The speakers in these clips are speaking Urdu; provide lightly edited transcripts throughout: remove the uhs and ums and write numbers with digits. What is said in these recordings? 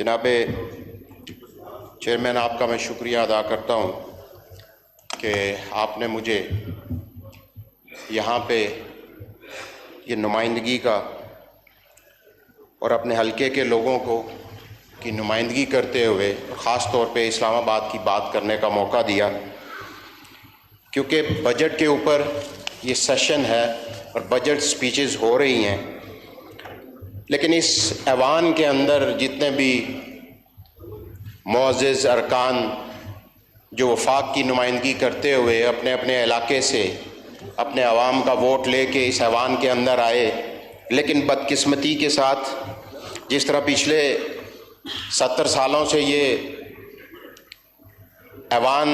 جناب چیئرمین، آپ کا میں شکریہ ادا کرتا ہوں کہ آپ نے مجھے یہاں پہ یہ نمائندگی کا اور اپنے حلقے کے لوگوں کی نمائندگی کرتے ہوئے خاص طور پہ اسلام آباد کی بات کرنے کا موقع دیا، کیونکہ بجٹ کے اوپر یہ سیشن ہے اور بجٹ سپیچز ہو رہی ہیں، لیکن اس ایوان کے اندر جتنے بھی معزز ارکان جو وفاق کی نمائندگی کرتے ہوئے اپنے اپنے علاقے سے اپنے عوام کا ووٹ لے کے اس ایوان کے اندر آئے، لیکن بدقسمتی کے ساتھ جس طرح پچھلے 70 سالوں سے یہ ایوان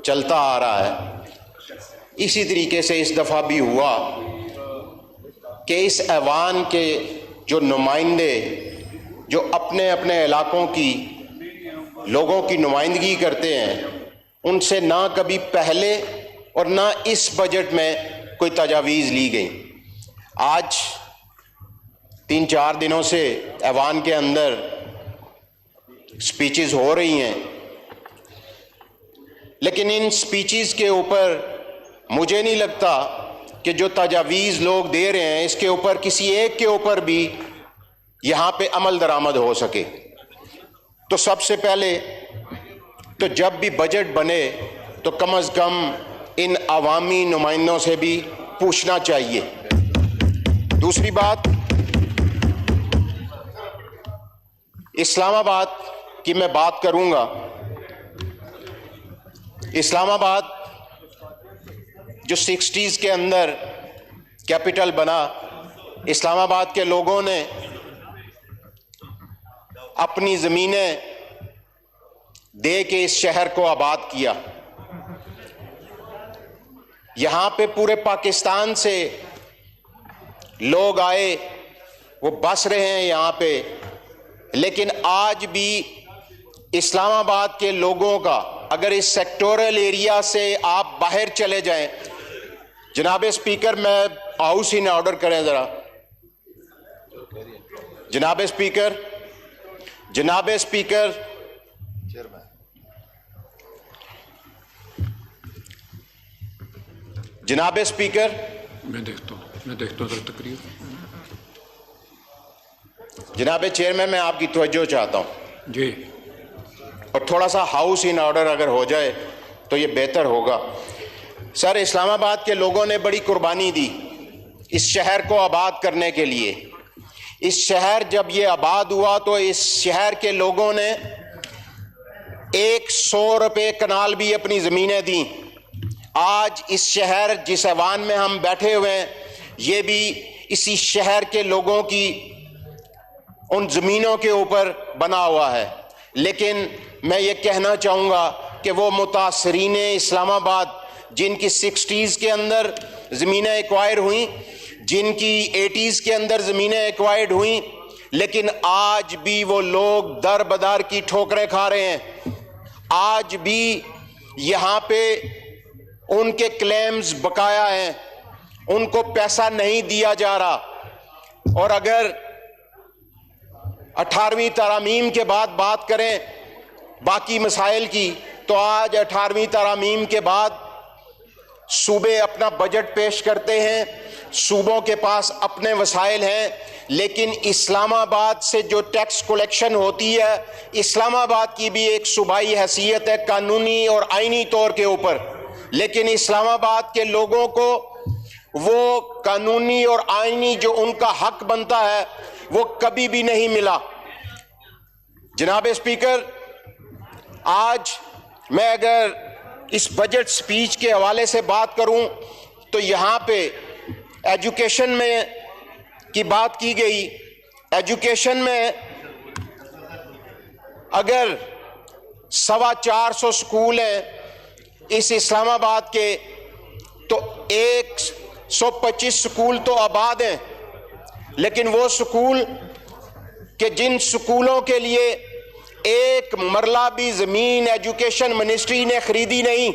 چلتا آ رہا ہے، اسی طریقے سے اس دفعہ بھی ہوا کہ اس ایوان کے جو نمائندے جو اپنے اپنے علاقوں کی لوگوں کی نمائندگی کرتے ہیں، ان سے نہ کبھی پہلے اور نہ اس بجٹ میں کوئی تجاویز لی گئی۔ آج 3-4 دنوں سے ایوان کے اندر سپیچز ہو رہی ہیں، لیکن ان سپیچز کے اوپر مجھے نہیں لگتا کہ جو تجاویز لوگ دے رہے ہیں اس کے اوپر کسی ایک کے اوپر بھی یہاں پہ عمل درآمد ہو سکے۔ تو سب سے پہلے تو جب بھی بجٹ بنے تو کم از کم ان عوامی نمائندوں سے بھی پوچھنا چاہیے۔ دوسری بات، اسلام آباد کی میں بات کروں گا۔ اسلام آباد جو 60s کے اندر کیپٹل بنا، اسلام آباد کے لوگوں نے اپنی زمینیں دے کے اس شہر کو آباد کیا۔ یہاں پہ پورے پاکستان سے لوگ آئے، وہ بس رہے ہیں یہاں پہ، لیکن آج بھی اسلام آباد کے لوگوں کا اگر اس سیکٹورل ایریا سے آپ باہر چلے جائیں، جناب اسپیکر میں ہاؤس ان آرڈر کریں ذرا، جناب اسپیکر جناب اسپیکر میں دیکھتا ہوں تقریر۔ جناب چیئرمین، میں آپ کی توجہ چاہتا ہوں جی، اور تھوڑا سا ہاؤس ان آرڈر اگر ہو جائے تو یہ بہتر ہوگا۔ سر، اسلام آباد کے لوگوں نے بڑی قربانی دی اس شہر کو آباد کرنے کے لیے۔ اس شہر جب یہ آباد ہوا تو اس شہر کے لوگوں نے 100 روپے کنال بھی اپنی زمینیں دیں۔ آج اس شہر جس ایوان میں ہم بیٹھے ہوئے ہیں، یہ بھی اسی شہر کے لوگوں کی ان زمینوں کے اوپر بنا ہوا ہے۔ لیکن میں یہ کہنا چاہوں گا کہ وہ متاثرین اسلام آباد جن کی 60s کے اندر زمینیں ایکوائر ہوئیں، جن کی 80s کے اندر زمینیں ایکوائرڈ ہوئیں، لیکن آج بھی وہ لوگ در بدر کی ٹھوکریں کھا رہے ہیں۔ آج بھی یہاں پہ ان کے کلیمز بقایا ہیں، ان کو پیسہ نہیں دیا جا رہا۔ اور اگر 18ویں ترامیم کے بعد بات کریں باقی مسائل کی، تو آج 18ویں ترامیم کے بعد صوبے اپنا بجٹ پیش کرتے ہیں، صوبوں کے پاس اپنے وسائل ہیں، لیکن اسلام آباد سے جو ٹیکس کلیکشن ہوتی ہے، اسلام آباد کی بھی ایک صوبائی حیثیت ہے قانونی اور آئینی طور کے اوپر، لیکن اسلام آباد کے لوگوں کو وہ قانونی اور آئینی جو ان کا حق بنتا ہے وہ کبھی بھی نہیں ملا۔ جناب اسپیکر، آج میں اگر اس بجٹ سپیچ کے حوالے سے بات کروں تو یہاں پہ ایجوکیشن میں کی بات کی گئی۔ ایجوکیشن میں اگر 450 سکول ہیں اس اسلام آباد کے، تو 125 سکول تو آباد ہیں، لیکن وہ سکول کہ جن سکولوں کے لیے ایک مرلہ بھی زمین ایجوکیشن منسٹری نے خریدی نہیں،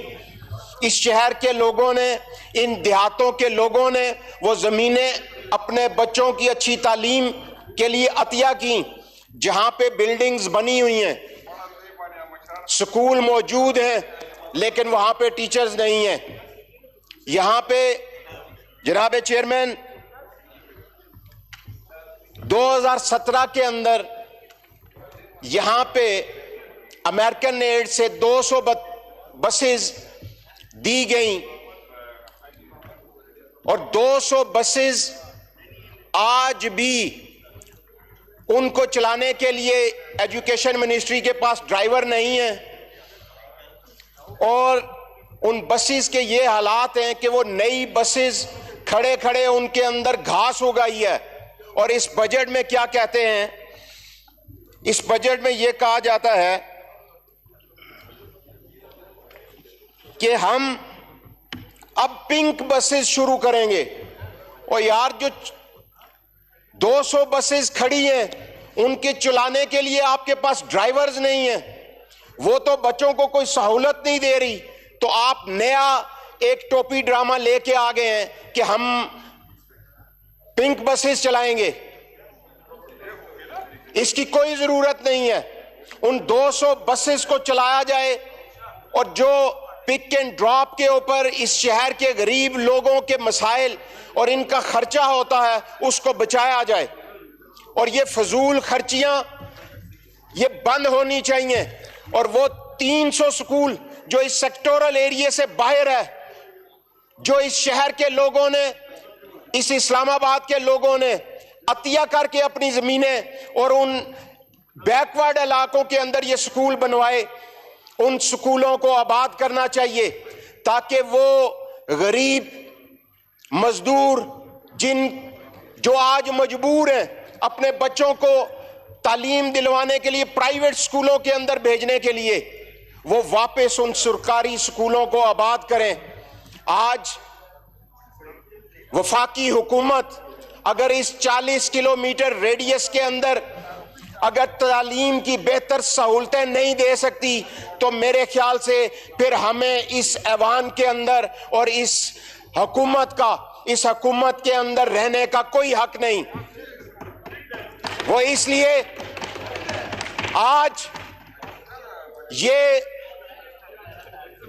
اس شہر کے لوگوں نے، ان دیہاتوں کے لوگوں نے وہ زمینیں اپنے بچوں کی اچھی تعلیم کے لیے عطیہ کی، جہاں پہ بلڈنگز بنی ہوئی ہیں, سکول موجود ہیں, لیکن وہاں پہ ٹیچرز نہیں ہیں. یہاں پہ جناب چیئرمین 2017 کے اندر یہاں پہ امریکن ایڈ سے 200 بسز دی گئیں, اور 200 بسز آج بھی ان کو چلانے کے لیے ایجوکیشن منسٹری کے پاس ڈرائیور نہیں ہے, اور ان بسز کے یہ حالات ہیں کہ وہ نئی بسز کھڑے کھڑے ان کے اندر گھاس ہو گئی ہے. اور اس بجٹ میں کیا کہتے ہیں, اس بجٹ میں یہ کہا جاتا ہے کہ ہم اب پنک بسز شروع کریں گے. اور یار جو 200 بسز کھڑی ہیں ان کے چلانے کے لیے آپ کے پاس ڈرائیورز نہیں ہیں, وہ تو بچوں کو کوئی سہولت نہیں دے رہی, تو آپ نیا ایک ٹوپی ڈرامہ لے کے آ گئے ہیں کہ ہم پنک بسز چلائیں گے. اس کی کوئی ضرورت نہیں ہے. ان 200 بسز کو چلایا جائے اور جو پک اینڈ ڈراپ کے اوپر اس شہر کے غریب لوگوں کے مسائل اور ان کا خرچہ ہوتا ہے اس کو بچایا جائے. اور یہ فضول خرچیاں یہ بند ہونی چاہیے. اور وہ 300 سکول جو اس سیکٹورل ایریے سے باہر ہے, جو اس شہر کے لوگوں نے, اس اسلام آباد کے لوگوں نے عطیہ کر کے اپنی زمینیں اور ان بیکورڈ علاقوں کے اندر یہ سکول بنوائے, ان سکولوں کو آباد کرنا چاہیے تاکہ وہ غریب مزدور جو آج مجبور ہیں اپنے بچوں کو تعلیم دلوانے کے لیے پرائیویٹ سکولوں کے اندر بھیجنے کے لیے, وہ واپس ان سرکاری سکولوں کو آباد کریں. آج وفاقی حکومت اگر اس 40 کلومیٹر ریڈیس کے اندر اگر تعلیم کی بہتر سہولتیں نہیں دے سکتی تو میرے خیال سے پھر ہمیں اس ایوان کے اندر اور اس حکومت کے اندر رہنے کا کوئی حق نہیں. وہ اس لیے آج یہ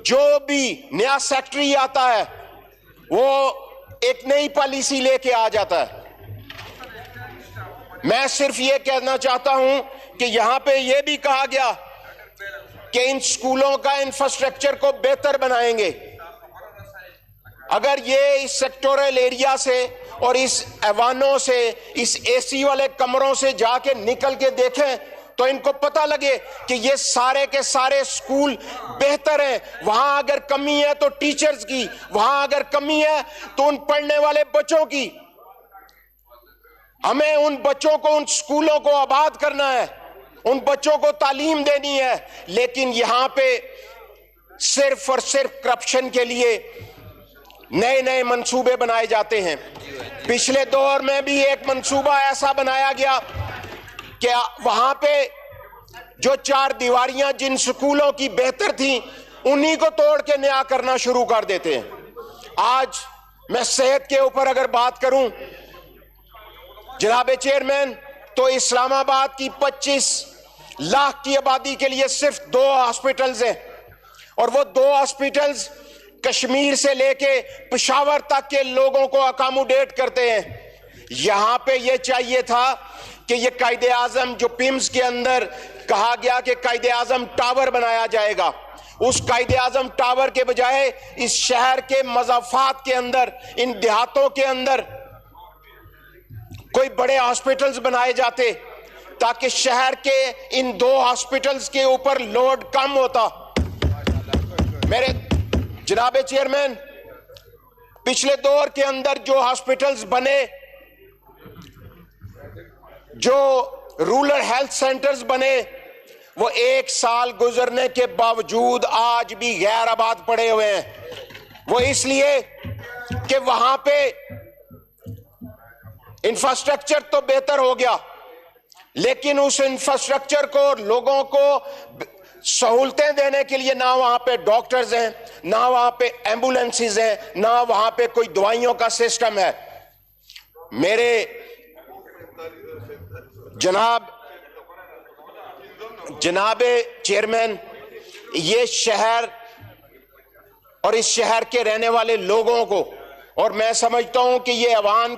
جو بھی نیا سیکٹری آتا ہے وہ ایک نئی پالیسی لے کے آ جاتا ہے. میں صرف یہ کہنا چاہتا ہوں کہ یہاں پہ یہ بھی کہا گیا کہ ان سکولوں کا انفراسٹرکچر کو بہتر بنائیں گے. اگر یہ اس سیکٹورل ایریا سے اور اس ایوانوں سے, اس اے سی والے کمروں سے جا کے نکل کے دیکھیں تو ان کو پتہ لگے کہ یہ سارے کے سارے سکول بہتر ہیں. وہاں اگر کمی ہے تو ٹیچرز کی, وہاں اگر کمی ہے تو ان پڑھنے والے بچوں کی. ہمیں ان بچوں کو, ان سکولوں کو آباد کرنا ہے, ان بچوں کو تعلیم دینی ہے. لیکن یہاں پہ صرف اور صرف کرپشن کے لیے نئے نئے منصوبے بنائے جاتے ہیں. پچھلے دور میں بھی ایک منصوبہ ایسا بنایا گیا کہ وہاں پہ جو 4 دیواریاں جن سکولوں کی بہتر تھیں انہی کو توڑ کے نیا کرنا شروع کر دیتے ہیں. آج میں صحت کے اوپر اگر بات کروں جناب چیئرمین, تو اسلام آباد کی 25 لاکھ کی آبادی کے لیے صرف 2 ہاسپٹلز ہیں, اور وہ 2 ہاسپٹلز کشمیر سے لے کے پشاور تک کے لوگوں کو اکاموڈیٹ کرتے ہیں. یہاں پہ یہ چاہیے تھا کہ یہ قائد اعظم جو پیمز کے اندر کہا گیا کہ قائد اعظم ٹاور بنایا جائے گا, اس قائد اعظم ٹاور کے بجائے اس شہر کے مضافات کے اندر, ان دیہاتوں کے اندر کوئی بڑے ہاسپٹلز بنائے جاتے تاکہ شہر کے ان 2 ہاسپٹلز کے اوپر لوڈ کم ہوتا. میرے جناب چیئرمین, پچھلے دور کے اندر جو ہاسپٹلز بنے, جو رورل ہیلتھ سینٹرز بنے, وہ 1 سال گزرنے کے باوجود آج بھی غیر آباد پڑے ہوئے ہیں. وہ اس لیے کہ وہاں پہ انفراسٹرکچر تو بہتر ہو گیا, لیکن اس انفراسٹرکچر کو, لوگوں کو سہولتیں دینے کے لیے نہ وہاں پہ ڈاکٹرز ہیں, نہ وہاں پہ ایمبولینسز ہیں, نہ وہاں پہ کوئی دوائیوں کا سسٹم ہے. میرے جناب جناب چیئرمین، یہ شہر اور اس شہر کے رہنے والے لوگوں کو، اور میں سمجھتا ہوں کہ یہ عوام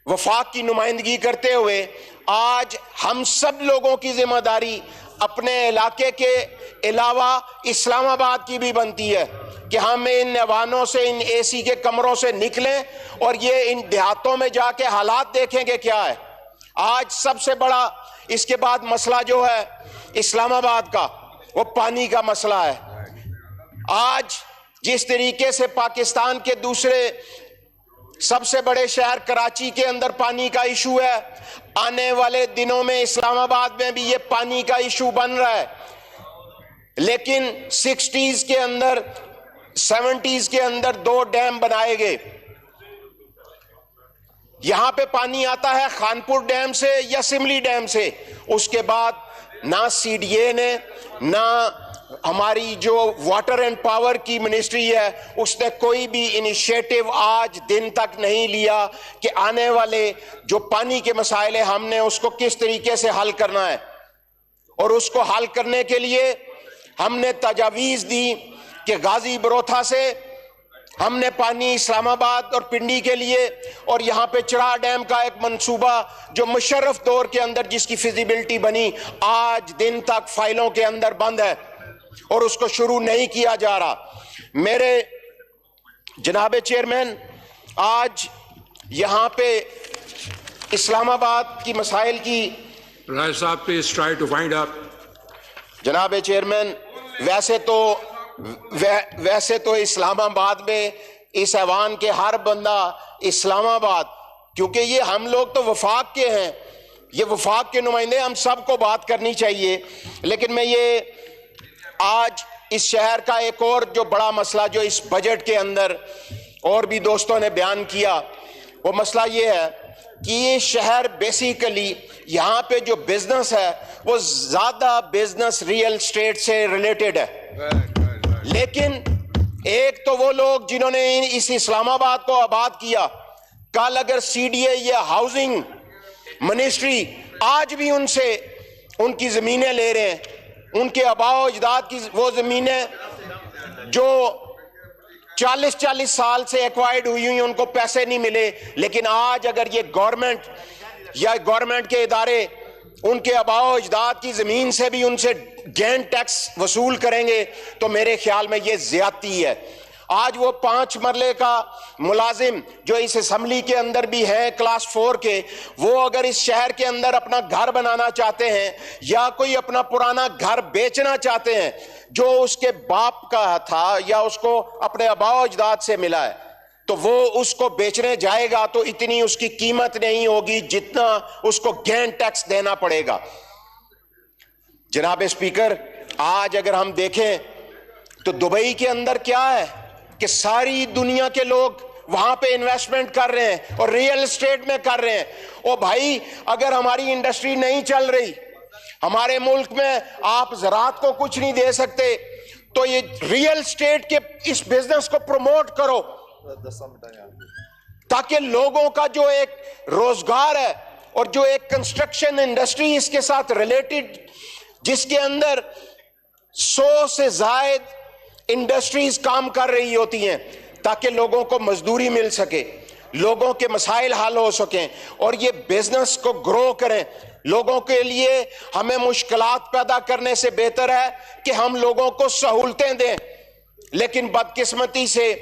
وفاق کی نمائندگی کرتے ہوئے آج ہم سب لوگوں کی ذمہ داری اپنے علاقے کے علاوہ اسلام آباد کی بھی بنتی ہے کہ ہم ان ایوانوں سے، ان اے سی کے کمروں سے نکلیں اور یہ ان دیہاتوں میں جا کے حالات دیکھیں کہ کیا ہے۔ آج سب سے بڑا اس کے بعد مسئلہ جو ہے اسلام آباد کا، وہ پانی کا مسئلہ ہے۔ آج جس طریقے سے پاکستان کے دوسرے سب سے بڑے شہر کراچی کے اندر پانی کا ایشو ہے، آنے والے دنوں میں اسلام آباد میں بھی یہ پانی کا ایشو بن رہا ہے۔ لیکن 60s کے اندر، 70s کے اندر 2 ڈیم بنائے گئے۔ یہاں پہ پانی آتا ہے خانپور ڈیم سے یا سملی ڈیم سے، اس کے بعد نہ سی ڈی اے نے، نہ ہماری جو واٹر اینڈ پاور کی منسٹری ہے اس نے کوئی بھی انیشیٹو آج دن تک نہیں لیا کہ آنے والے جو پانی کے مسائل ہیں ہم نے اس کو کس طریقے سے حل کرنا ہے۔ اور اس کو حل کرنے کے لیے ہم نے تجاویز دی کہ غازی بروتھا سے ہم نے پانی اسلام آباد اور پنڈی کے لیے، اور یہاں پہ چراہ ڈیم کا ایک منصوبہ جو مشرف دور کے اندر جس کی فیزیبلٹی بنی، آج دن تک فائلوں کے اندر بند ہے اور اس کو شروع نہیں کیا جا رہا۔ میرے جناب چیئرمین، آج یہاں پہ اسلام آباد کی مسائل کی رائے صاحب پلیز ٹرائی ٹو وائنڈ اپ۔ جناب چیئرمین، ویسے تو اسلام آباد میں اس ایوان کے ہر بندہ اسلام آباد، کیونکہ یہ ہم لوگ تو وفاق کے ہیں، یہ وفاق کے نمائندے، ہم سب کو بات کرنی چاہیے۔ لیکن میں یہ آج اس شہر کا ایک اور جو بڑا مسئلہ جو اس بجٹ کے اندر اور بھی دوستوں نے بیان کیا، وہ مسئلہ یہ ہے کہ یہ شہر بیسیکلی یہاں پہ جو بزنس ہے وہ زیادہ بزنس ریئل اسٹیٹ سے ریلیٹڈ ہے۔ لیکن ایک تو وہ لوگ جنہوں نے اس اسلام آباد کو آباد کیا، کل اگر سی ڈی اے یا ہاؤسنگ منسٹری آج بھی ان سے ان کی زمینیں لے رہے ہیں، ان کے آباء و اجداد کی وہ زمینیں جو 40 سال سے ایکوائرڈ ہوئی ہوئی، ان کو پیسے نہیں ملے، لیکن آج اگر یہ گورنمنٹ یا گورنمنٹ کے ادارے ان کے آباء و اجداد کی زمین سے بھی ان سے گین ٹیکس وصول کریں گے تو میرے خیال میں یہ زیادتی ہے۔ آج وہ 5 مرلے کا ملازم جو اس اسمبلی کے اندر بھی ہیں کلاس 4 کے، وہ اگر اس شہر کے اندر اپنا گھر بنانا چاہتے ہیں یا کوئی اپنا پرانا گھر بیچنا چاہتے ہیں جو اس کے باپ کا تھا یا اس کو اپنے آباء و اجداد سے ملا ہے، تو وہ اس کو بیچنے جائے گا تو اتنی اس کی قیمت نہیں ہوگی جتنا اس کو گین ٹیکس دینا پڑے گا۔ جناب اسپیکر، آج اگر ہم دیکھیں تو دبئی کے اندر کیا ہے کہ ساری دنیا کے لوگ وہاں پہ انویسٹمنٹ کر رہے ہیں اور ریئل اسٹیٹ میں کر رہے ہیں۔ او بھائی، اگر ہماری انڈسٹری نہیں چل رہی، ہمارے ملک میں آپ زراعت کو کچھ نہیں دے سکتے، تو یہ ریئل اسٹیٹ کے اس بزنس کو پروموٹ کرو تاکہ لوگوں کا جو ایک روزگار ہے اور جو ایک کنسٹرکشن انڈسٹری اس کے ساتھ ریلیٹڈ، جس کے اندر 100 سے زائد انڈسٹریز کام کر رہی ہوتی ہیں، تاکہ لوگوں کو مزدوری مل سکے، لوگوں کے مسائل حل ہو سکیں اور یہ بزنس کو گرو کریں۔ لوگوں کے لیے ہمیں مشکلات پیدا کرنے سے بہتر ہے کہ ہم لوگوں کو سہولتیں دیں۔ لیکن بدقسمتی سے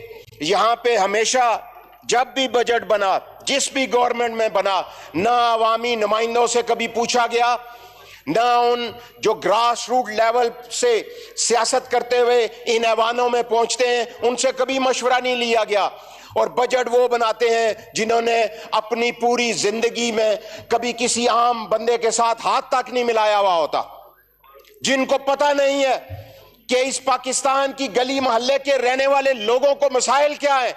یہاں پہ ہمیشہ جب بھی بجٹ بنا، جس بھی گورنمنٹ میں بنا، نہ عوامی نمائندوں سے کبھی پوچھا گیا، نہ ان جو گراس روٹ لیول سے سیاست کرتے ہوئے ان ایوانوں میں پہنچتے ہیں ان سے کبھی مشورہ نہیں لیا گیا، اور بجٹ وہ بناتے ہیں جنہوں نے اپنی پوری زندگی میں کبھی کسی عام بندے کے ساتھ ہاتھ تک نہیں ملایا ہوا ہوتا، جن کو پتہ نہیں ہے کہ اس پاکستان کی گلی محلے کے رہنے والے لوگوں کو مسائل کیا ہے،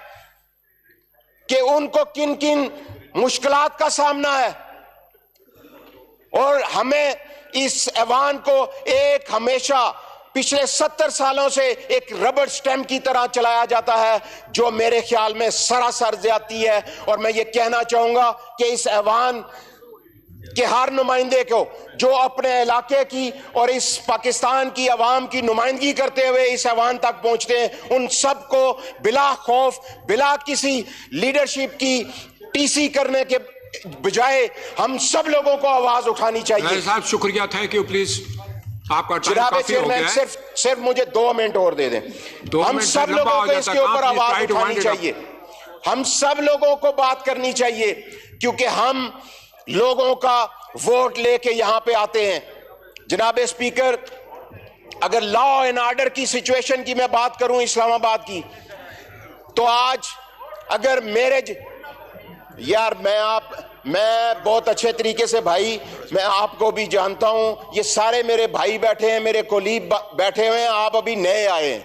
کہ ان کو کن کن مشکلات کا سامنا ہے۔ اور ہمیں اس ایوان کو ایک ہمیشہ پچھلے 70 سالوں سے ایک ربڑ سٹیمپ کی طرح چلایا جاتا ہے، جو میرے خیال میں سراسر زیادتی ہے۔ اور میں یہ کہنا چاہوں گا کہ اس ایوان کہ ہر نمائندے کو جو اپنے علاقے کی اور اس پاکستان کی عوام کی نمائندگی کرتے ہوئے اس ایوان تک پہنچتے ہیں، ان سب کو بلا خوف، بلا کسی لیڈرشپ کی ٹی سی کرنے کے بجائے ہم سب لوگوں کو آواز اٹھانی چاہیے۔ صاحب شکریہ، تھینک یو، پلیز آپ کا ٹائم جناب کافی ہو گیا چیئرمین ہے۔ صرف مجھے 2 منٹ اور دے دیں۔ ہم سب لوگوں کو اس کے اوپر آواز اٹھانی چاہیے، ہم سب لوگوں کو بات کرنی چاہیے، کیونکہ ہم لوگوں کا ووٹ لے کے یہاں پہ آتے ہیں۔ جناب اسپیکر، اگر لا اینڈ آرڈر کی سچویشن کی میں بات کروں اسلام آباد کی، تو آج اگر میں بہت اچھے طریقے سے بھائی، میں آپ کو بھی جانتا ہوں، یہ سارے میرے بھائی بیٹھے ہیں، میرے کولیگ بیٹھے ہوئے ہیں، آپ ابھی نئے آئے ہیں۔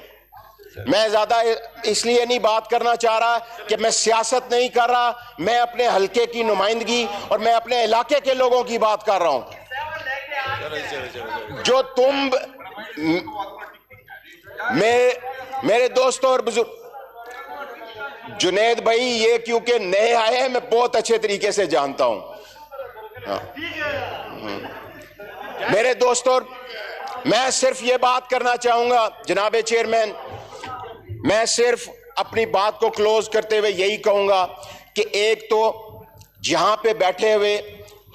میں زیادہ اس لیے نہیں بات کرنا چاہ رہا کہ میں سیاست نہیں کر رہا، میں اپنے حلقے کی نمائندگی اور میں اپنے علاقے کے لوگوں کی بات کر رہا ہوں۔ جو تم میرے دوستوں اور بزرگ، جنید بھائی یہ کیونکہ نئے آئے ہیں، میں بہت اچھے طریقے سے جانتا ہوں۔ میرے دوستوں، میں صرف یہ بات کرنا چاہوں گا جناب چیئرمین، میں صرف اپنی بات کو کلوز کرتے ہوئے یہی کہوں گا کہ ایک تو جہاں پہ بیٹھے ہوئے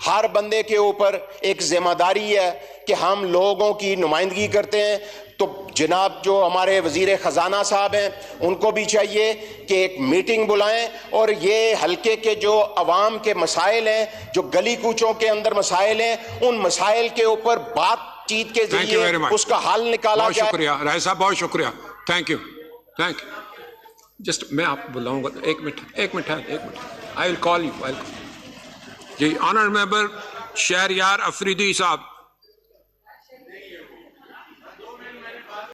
ہر بندے کے اوپر ایک ذمہ داری ہے کہ ہم لوگوں کی نمائندگی کرتے ہیں، تو جناب جو ہمارے وزیر خزانہ صاحب ہیں ان کو بھی چاہیے کہ ایک میٹنگ بلائیں اور یہ حلقے کے جو عوام کے مسائل ہیں، جو گلی کوچوں کے اندر مسائل ہیں، ان مسائل کے اوپر بات چیت کے ذریعے اس کا حل نکالا جائے۔ بہت شکریہ رائے صاحب، بہت شکریہ، thank you, thank you. Just میں آپ بلاؤں گا، ایک minute I will call you. جی، آنر ممبر شہریار افریدی صاحب۔